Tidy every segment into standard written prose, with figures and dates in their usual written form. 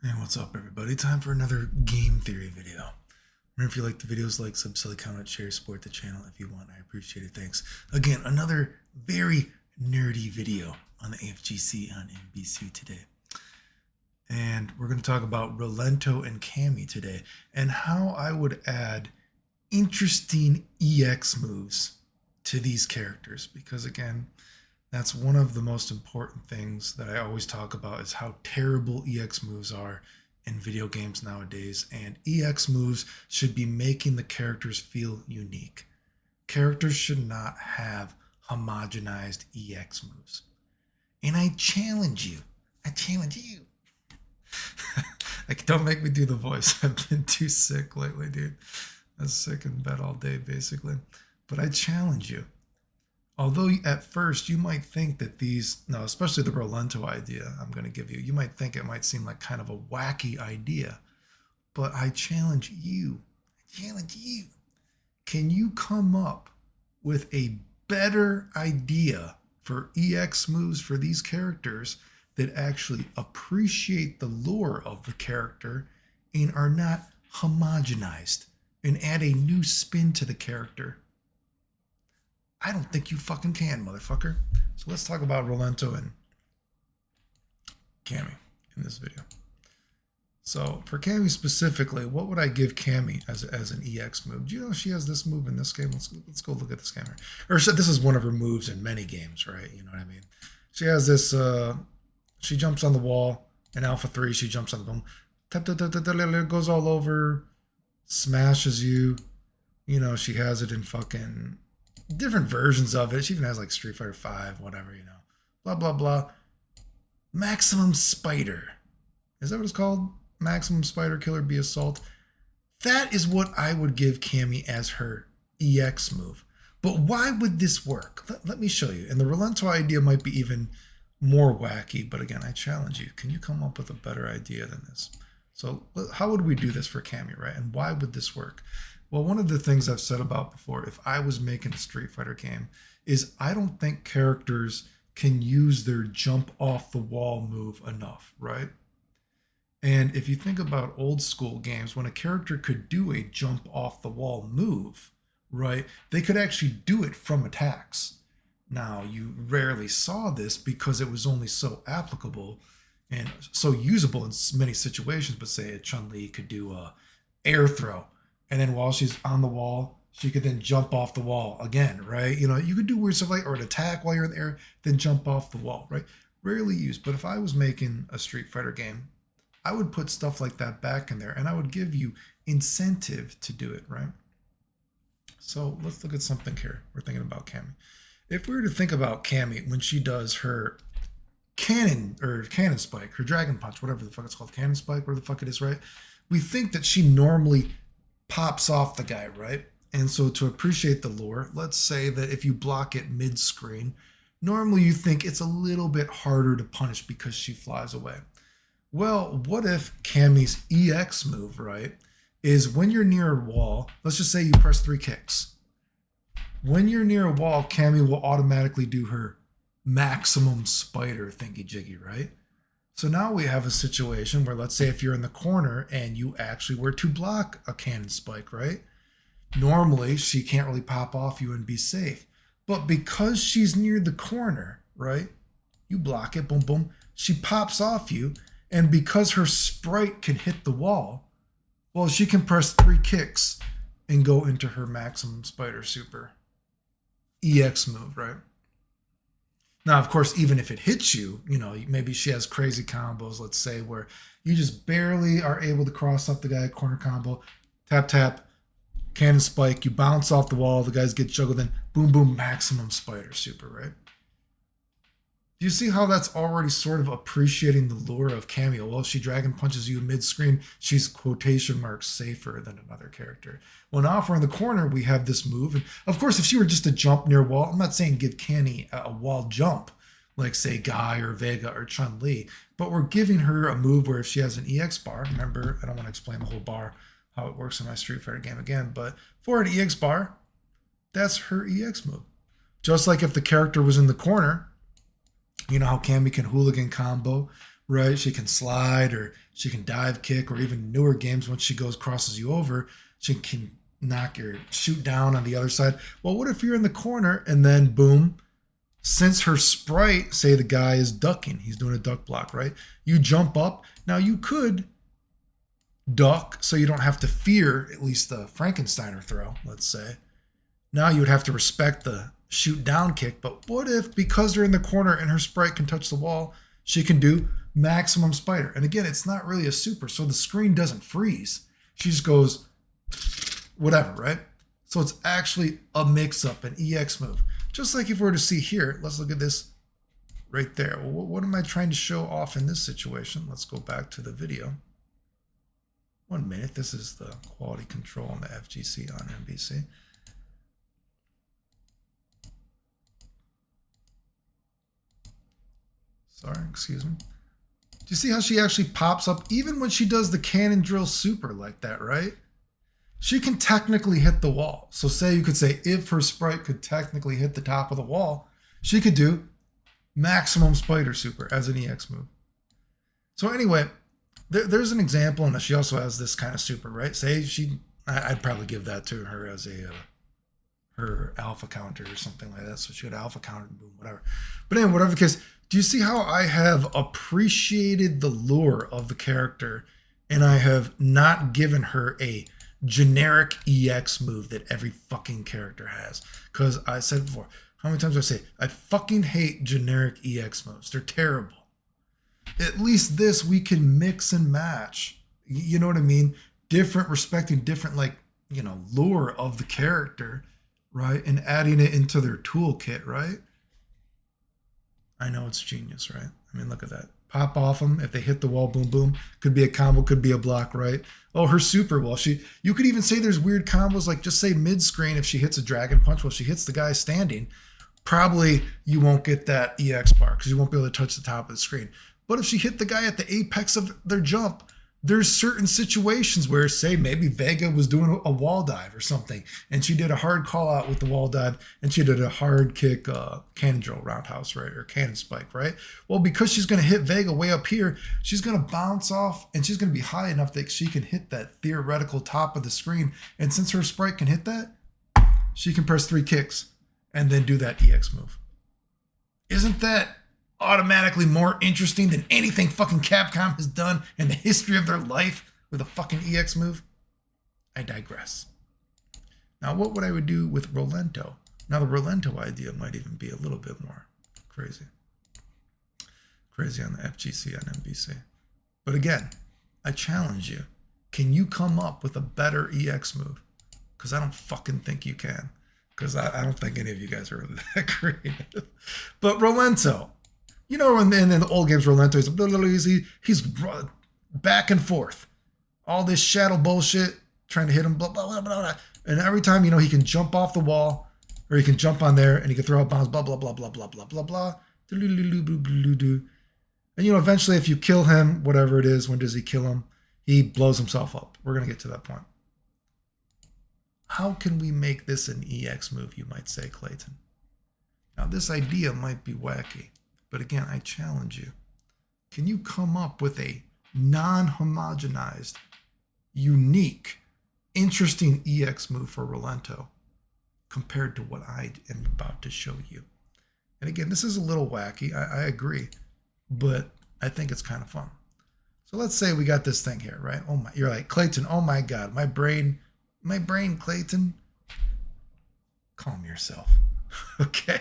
Hey, what's up, everybody? Time for another game theory video. Remember, if you like the videos, like, sub, comment, share, support the channel if you want. I appreciate it. Thanks. Again, another very nerdy video on the AFGC on NBC today. And we're going to talk about Rolento and Cammy today and how I would add interesting EX moves to these characters. Because, again, that's one of the most important things that I always talk about is how terrible EX moves are in video games nowadays. And EX moves should be making the characters feel unique. Characters should not have homogenized EX moves. And I challenge you. Like, don't make me do the voice. I've been too sick lately, dude. I was sick in bed all day, basically. But I challenge you. Although at first you might think that especially the Rolento idea I'm going to give you, you might think it might seem like kind of a wacky idea. But I challenge you. Can you come up with a better idea for EX moves for these characters that actually appreciate the lore of the character and are not homogenized and add a new spin to the character? I don't think you fucking can, motherfucker. So let's talk about Rolento and Cammy in this video. So for Cammy specifically, what would I give Cammy as an EX move? Do you know she has this move in this game? Let's go look at this game here. Or this is one of her moves in many games, right? You know what I mean? She has this, she jumps on the wall. In Alpha 3, she jumps on the boom. Goes all over, smashes you. You know, she has it in fucking different versions of it. She even has like Street Fighter 5, whatever, you know. Blah, blah, blah. Maximum Spider. Is that what it's called? Maximum Spider Killer B Assault. That is what I would give Cammy as her EX move. But why would this work? Let me show you. And the Rolento idea might be even more wacky, but again, I challenge you. Can you come up with a better idea than this? So how would we do this for Cammy, right? And why would this work? Well, one of the things I've said about before, if I was making a Street Fighter game, is I don't think characters can use their jump off the wall move enough, right? And if you think about old school games, when a character could do a jump off the wall move, right, they could actually do it from attacks. Now, you rarely saw this because it was only so applicable and so usable in many situations, but say a Chun-Li could do a air throw. And then while she's on the wall, she could then jump off the wall again, right? You know, you could do weird stuff like, or an attack while you're in the air, then jump off the wall, right? Rarely used. But if I was making a Street Fighter game, I would put stuff like that back in there and I would give you incentive to do it, right? So let's look at something here. We're thinking about Cammy. If we were to think about Cammy when she does her cannon spike, her dragon punch, whatever the fuck it's called, cannon spike, whatever the fuck it is, right? We think that she normally pops off the guy, right? And so to appreciate the lore, let's say that if you block it mid-screen, normally you think it's a little bit harder to punish because she flies away. Well, what if Cammy's EX move, right, is when you're near a wall, let's just say you press 3 kicks. When you're near a wall, Cammy will automatically do her maximum spider thingy-jiggy, right? So now we have a situation where, let's say if you're in the corner and you actually were to block a cannon spike, right? Normally, she can't really pop off you and be safe. But because she's near the corner, right? You block it, boom, boom. She pops off you. And because her sprite can hit the wall, well, she can press 3 kicks and go into her maximum spider super EX move, right? Now, of course, even if it hits you, you know, maybe she has crazy combos, let's say, where you just barely are able to cross up the guy, corner combo, tap, tap, cannon spike, you bounce off the wall, the guys get juggled, then boom, boom, maximum spider super, right? Do you see how that's already sort of appreciating the lure of Cammy? Well, if she dragon punches you mid-screen, she's quotation marks safer than another character. Well, now if we're in the corner, we have this move. And of course, if she were just to jump near a wall, I'm not saying give Cammy a wall jump, like say Guy or Vega or Chun-Li, but we're giving her a move where if she has an EX bar, remember, I don't want to explain the whole bar, how it works in my Street Fighter game again, but for an EX bar, that's her EX move. Just like if the character was in the corner, you know how Cammy can hooligan combo, right? She can slide, or she can dive kick, or even newer games, once she crosses you over, she can shoot down on the other side. Well, what if you're in the corner and then boom, since her sprite, say the guy is ducking, he's doing a duck block, right? You jump up. Now you could duck so you don't have to fear at least the Frankensteiner throw, let's say. Now you would have to respect the shoot down kick. But what if, because they're in the corner and her sprite can touch the wall, she can do maximum spider? And again, it's not really a super, so the screen doesn't freeze. She just goes whatever, right? So it's actually a mix-up, an EX move. Just like if we were to see here, let's look at this right there. Well, what am I trying to show off in this situation? Let's go back to the video. 1 minute. This is the quality control on the FGC on NBC. Sorry, excuse me. Do you see how she actually pops up even when she does the cannon drill super like that, right? She can technically hit the wall. So say you could say if her sprite could technically hit the top of the wall, she could do maximum spider super as an EX move. So anyway, there's an example, and she also has this kind of super, right? Say I'd probably give that to her as her alpha counter or something like that. So she had alpha counter, boom, whatever. But anyway, whatever the case, do you see how I have appreciated the lure of the character, and I have not given her a generic EX move that every fucking character has? Because I said before, how many times do I say, I fucking hate generic EX moves. They're terrible. At least this we can mix and match. You know what I mean? Respecting different, like, lure of the character, right? And adding it into their toolkit, right? I know it's genius, right? I mean, look at that. Pop off them. If they hit the wall, boom, boom. Could be a combo, could be a block, right? Oh, her super, well, you could even say there's weird combos, like just say mid-screen, if she hits a dragon punch, well, she hits the guy standing, probably you won't get that EX bar because you won't be able to touch the top of the screen. But if she hit the guy at the apex of their jump, there's certain situations where, say, maybe Vega was doing a wall dive or something, and she did a hard call out with the wall dive, and she did a hard kick cannon drill roundhouse, right, or cannon spike, right? Well, because she's going to hit Vega way up here, she's going to bounce off, and she's going to be high enough that she can hit that theoretical top of the screen. And since her sprite can hit that, she can press 3 kicks and then do that EX move. Isn't that automatically more interesting than anything fucking Capcom has done in the history of their life with a fucking EX move? I digress. Now, what would I do with Rolento? Now, the Rolento idea might even be a little bit more crazy. Crazy on the FGC on NBC. But again, I challenge you. Can you come up with a better EX move? Because I don't fucking think you can. Because I don't think any of you guys are really that creative. But Rolento, in the old games, Rolento he's back and forth. All this shadow bullshit, trying to hit him, blah, blah, blah, blah, blah. And every time, he can jump off the wall, or he can jump on there, and he can throw out bombs, blah, blah, blah, blah, blah, blah, blah, blah. And, eventually, if you kill him, whatever it is, when does he kill him? He blows himself up. We're going to get to that point. How can we make this an EX move, you might say, Clayton? Now, this idea might be wacky. But again, I challenge you. Can you come up with a non-homogenized, unique, interesting EX move for Rolento compared to what I am about to show you? And again, this is a little wacky. I agree. But I think it's kind of fun. So let's say we got this thing here, right? Oh my, you're like, Clayton, oh my God, my brain, Clayton. Calm yourself. Okay.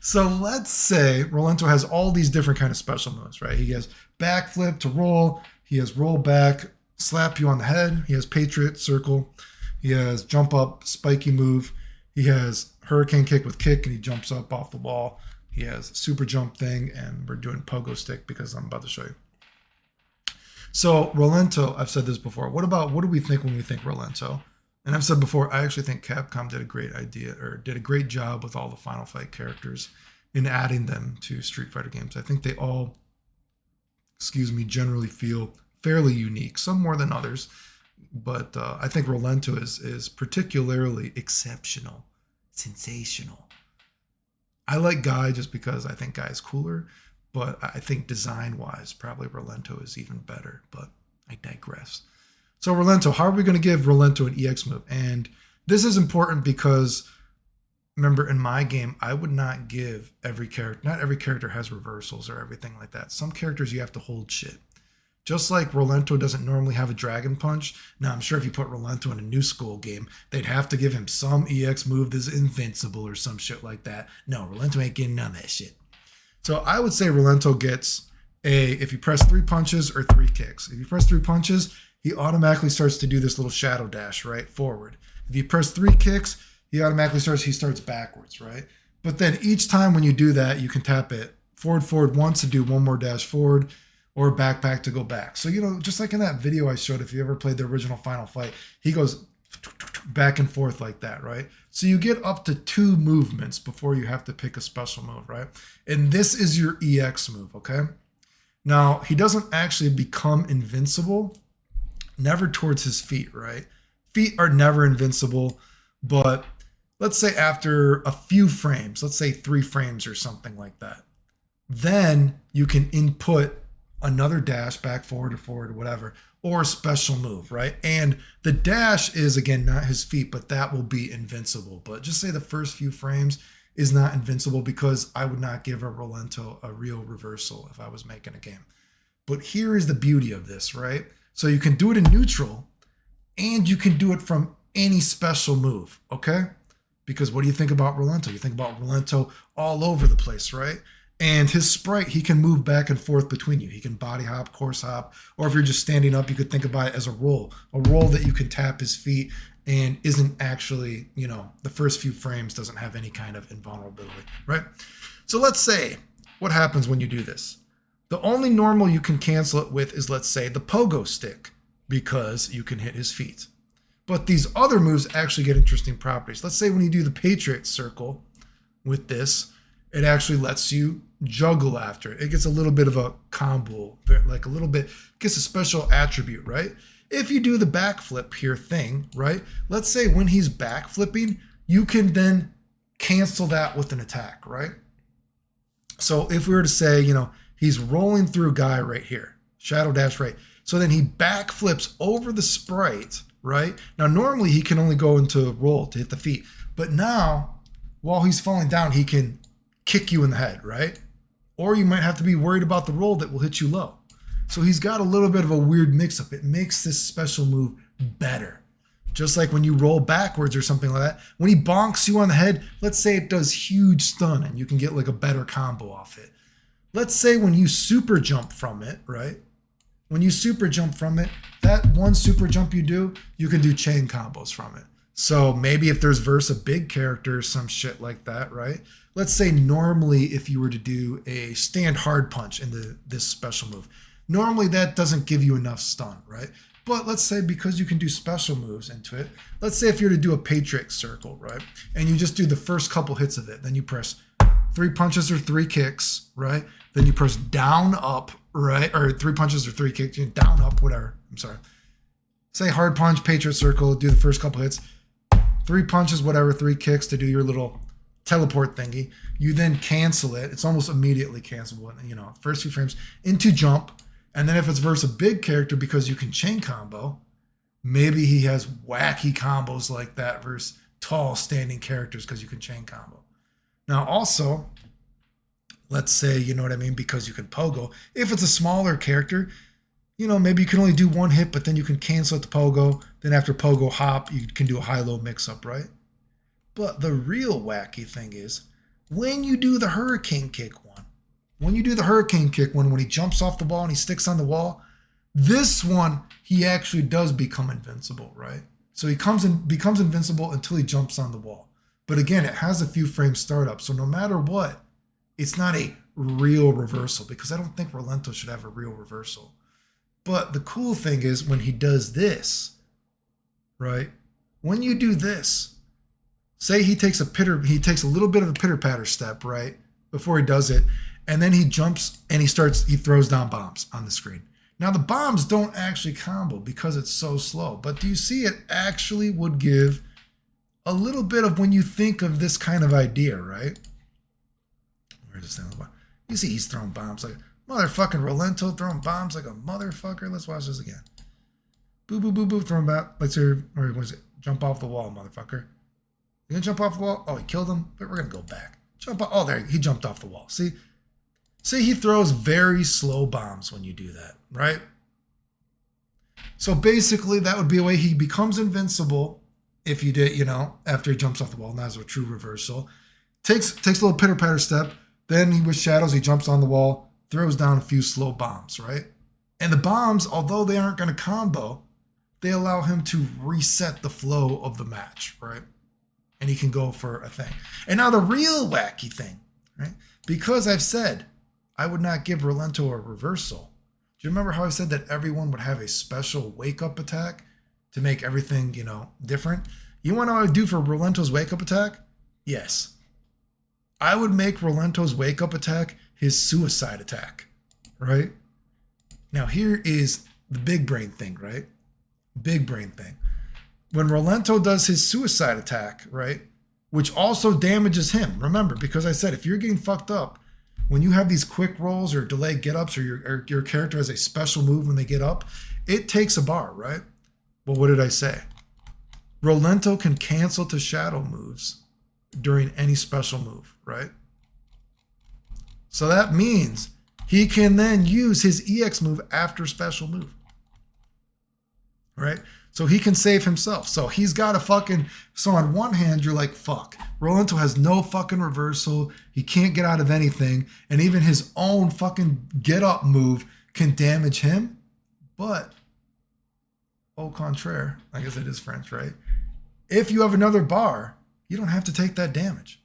So let's say Rolento has all these different kind of special moves, right? He has backflip to roll. He has roll back, slap you on the head. He has Patriot circle. He has jump up, spiky move. He has hurricane kick with kick, and he jumps up off the wall. He has super jump thing, and we're doing pogo stick because I'm about to show you. So Rolento, I've said this before. What do we think when we think Rolento? And I've said before, I actually think Capcom did a great idea, or did a great job with all the Final Fight characters in adding them to Street Fighter games. I think they all, generally feel fairly unique, some more than others. But I think Rolento is particularly exceptional, sensational. I like Guy just because I think Guy is cooler. but I think design-wise, probably Rolento is even better, but I digress. So Rolento, how are we going to give Rolento an EX move? And this is important because, remember, in my game, I would not give every character, not every character has reversals or everything like that. Some characters you have to hold shit. Just like Rolento doesn't normally have a Dragon Punch. Now, I'm sure if you put Rolento in a new school game, they'd have to give him some EX move that's invincible or some shit like that. No, Rolento ain't getting none of that shit. So I would say Rolento gets if you press 3 punches or 3 kicks. If you press 3 punches, he automatically starts to do this little shadow dash, right, forward. If you press 3 kicks, he starts backwards, right? But then each time when you do that, you can tap it forward once to do one more dash forward, or back to go back. So, just like in that video I showed, if you ever played the original Final Fight, he goes back and forth like that, right? So you get up to 2 movements before you have to pick a special move, right? And this is your EX move, okay? Now, he doesn't actually become invincible, never towards his feet, right? Feet are never invincible, but let's say after a few frames, let's say 3 frames or something like that, then you can input another dash, back, forward, or whatever, or a special move, right? And the dash is, again, not his feet, but that will be invincible. But just say the first few frames is not invincible, because I would not give a Rolento a real reversal if I was making a game. But here is the beauty of this, right? So you can do it in neutral, and you can do it from any special move, okay? Because what do you think about Rolento? You think about Rolento all over the place, right? And his sprite, he can move back and forth between you. He can body hop, course hop, or if you're just standing up, you could think about it as a roll that you can tap his feet and isn't actually, the first few frames doesn't have any kind of invulnerability, right? So let's say, what happens when you do this? The only normal you can cancel it with is, let's say, the pogo stick, because you can hit his feet. But these other moves actually get interesting properties. Let's say when you do the Patriot Circle with this, it actually lets you juggle after it. It gets a little bit of a combo, like a little bit, gets a special attribute, right? If you do the backflip here thing, right? Let's say when he's backflipping, you can then cancel that with an attack, right? So if we were to say, he's rolling through a guy right here, shadow dash right. So then he backflips over the sprite, right? Now, normally he can only go into roll to hit the feet, but now while he's falling down, he can kick you in the head, right? Or you might have to be worried about the roll that will hit you low. So he's got a little bit of a weird mix-up. It makes this special move better. Just like when you roll backwards or something like that, when he bonks you on the head, let's say it does huge stun and you can get like a better combo off it. Let's say when you super jump from it, right? When you super jump from it, that one super jump you do, you can do chain combos from it. So maybe if there's verse a big character or some shit like that, right? Let's say normally if you were to do a stand hard punch in this special move, normally that doesn't give you enough stun, right? But let's say because you can do special moves into it, let's say if you're to do a Patriot Circle, right? And you just do the first couple hits of it, then you press 3 punches or 3 kicks, right? Then you press down, up, right? Or 3 punches or 3 kicks, down, up, whatever. I'm sorry. Say hard punch, Patriot Circle, do the first couple hits, 3 punches, whatever, 3 kicks to do your little teleport thingy. You then cancel it. It's almost immediately cancelable, first few frames into jump. And then if it's versus a big character, because you can chain combo, maybe he has wacky combos like that versus tall standing characters because you can chain combo. Now also, let's say, because you can pogo. If it's a smaller character, maybe you can only do 1 hit, but then you can cancel it to pogo. Then after pogo hop, you can do a high-low mix-up, right? But the real wacky thing is when you do the hurricane kick one, when he jumps off the wall and he sticks on the wall, this one, he actually does become invincible, right? So he becomes invincible until he jumps on the wall. But again, it has a few frame startup. So no matter what, it's not a real reversal, because I don't think Rolento should have a real reversal. But the cool thing is when he does this, right? When you do this, say he takes a little bit of a pitter-patter step, right, before he does it, and then he jumps and he throws down bombs on the screen. Now the bombs don't actually combo because it's so slow, but do you see it actually would give a little bit of when you think of this kind of idea, right? Where's the sound? You see he's throwing bombs like motherfucking Rolento throwing bombs like a motherfucker. Let's watch this again. Boo, boo, boo, boo, throwing back. Let's hear, or what is it? Jump off the wall, motherfucker. You gonna jump off the wall? Oh, he killed him, but we're gonna go back. Jump off. Oh, there, he jumped off the wall. See, he throws very slow bombs when you do that, right? So basically, that would be a way he becomes invincible if you did, after he jumps off the wall. And that's a true reversal. Takes a little pitter-patter step. Then he with shadows, he jumps on the wall, throws down a few slow bombs, right? And the bombs, although they aren't going to combo, they allow him to reset the flow of the match, right? And he can go for a thing. And now the real wacky thing, right? Because I've said I would not give Rolento a reversal. Do you remember how I said that everyone would have a special wake-up attack to make everything, different? You want to know what I would do for Rolento's wake-up attack? Yes. I would make Rolento's wake-up attack his suicide attack, right? Now here is the big brain thing, right? Big brain thing. When Rolento does his suicide attack, right, which also damages him, remember, because I said if you're getting fucked up, when you have these quick rolls or delayed get-ups or your character has a special move when they get up, it takes a bar, right? Well, what did I say? Rolento can cancel to shadow moves during any special move, right? So that means he can then use his EX move after special move, right? So he can save himself. So he's got a fucking, so on one hand, you're like, fuck. Rolento has no fucking reversal. He can't get out of anything. And even his own fucking get up move can damage him. But, au contraire, I guess it is French, right? If you have another bar, you don't have to take that damage.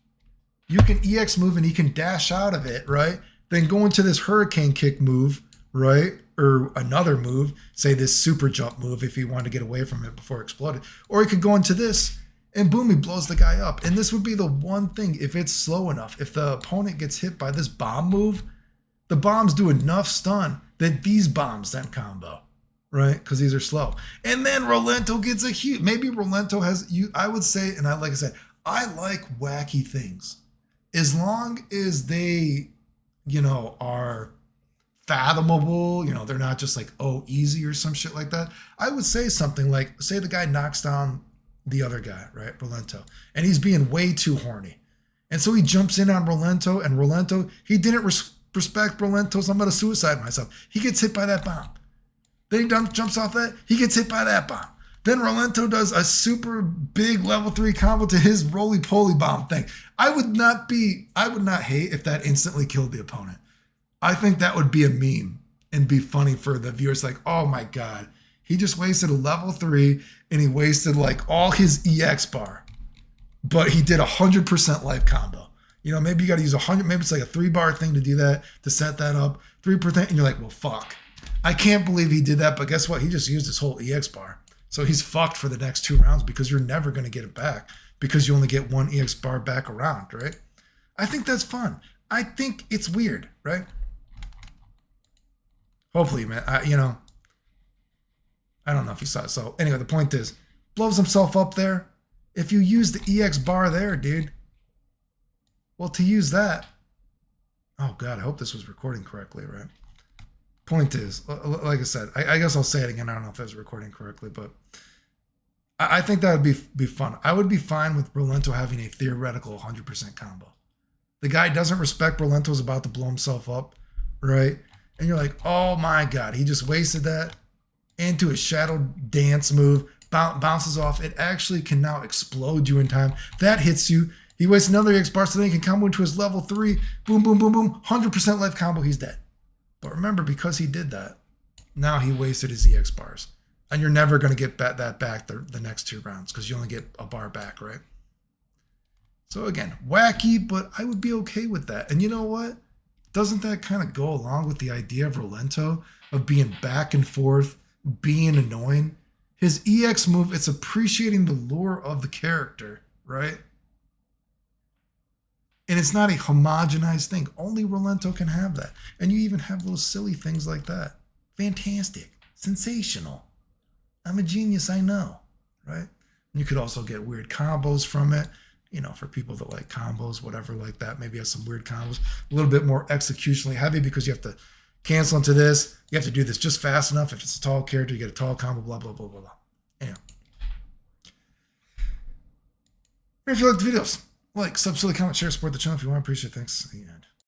You can EX move and he can dash out of it, right? Then go into this hurricane kick move, right? Or another move, say this super jump move if he wanted to get away from it before it exploded. Or he could go into this and boom, he blows the guy up. And this would be the one thing, if it's slow enough, if the opponent gets hit by this bomb move, the bombs do enough stun that these bombs then combo, right? Because these are slow. And then Rolento gets a huge, maybe Rolento has, I would say, and like I said, I like wacky things. As long as they, are fathomable, they're not just like, oh, easy or some shit like that. I would say something like, say the guy knocks down the other guy, right, Rolento, and he's being way too horny. And so he jumps in on Rolento, and Rolento, he didn't respect Rolento's, I'm going to suicide myself. He gets hit by that bomb. Then he jumps off that, he gets hit by that bomb. Then Rolento does a super big level 3 combo to his roly-poly bomb thing. I would not hate if that instantly killed the opponent. I think that would be a meme and be funny for the viewers. Like, oh my God, he just wasted a level 3 and he wasted like all his EX bar, but he did 100% life combo. Maybe you got to use 100, maybe it's like a 3-bar thing to do that, to set that up, 3%. And you're like, well, fuck. I can't believe he did that, but guess what? He just used his whole EX bar. So he's fucked for the next 2 rounds because you're never going to get it back because you only get 1 EX bar back around, right? I think that's fun. I think it's weird, right? Hopefully, man. I don't know if you saw it. So anyway, the point is, blows himself up there. If you use the EX bar there, dude, well, to use that, oh God, I hope this was recording correctly, right? Point is, like I said, I guess I'll say it again. I don't know if I was recording correctly, but I think that would be fun. I would be fine with Rolento having a theoretical 100% combo. The guy doesn't respect Rolento's about to blow himself up, right? And you're like, oh my God, he just wasted that into a shadow dance move, bounces off. It actually can now explode you in time. That hits you. He wastes another EX bar, so then he can combo into his level 3. Boom, boom, boom, boom. 100% life combo, he's dead. But remember, because he did that, now he wasted his EX bars. And you're never going to get that back the next 2 rounds because you only get a bar back, right? So again, wacky, but I would be okay with that. And you know what? Doesn't that kind of go along with the idea of Rolento of being back and forth, being annoying? His EX move, it's appreciating the lure of the character, right? And it's not a homogenized thing. Only Rolento can have that. And you even have little silly things like that. Fantastic. Sensational. I'm a genius, I know, right? And you could also get weird combos from it. you know, for people that like combos, whatever like that, maybe has some weird combos, a little bit more executionally heavy because you have to cancel into this. You have to do this just fast enough. If it's a tall character, you get a tall combo, blah, blah, blah, blah, blah. Anyhow. If you like the videos, like, sub, comment, share, support the channel if you want. Appreciate it. Thanks. The end.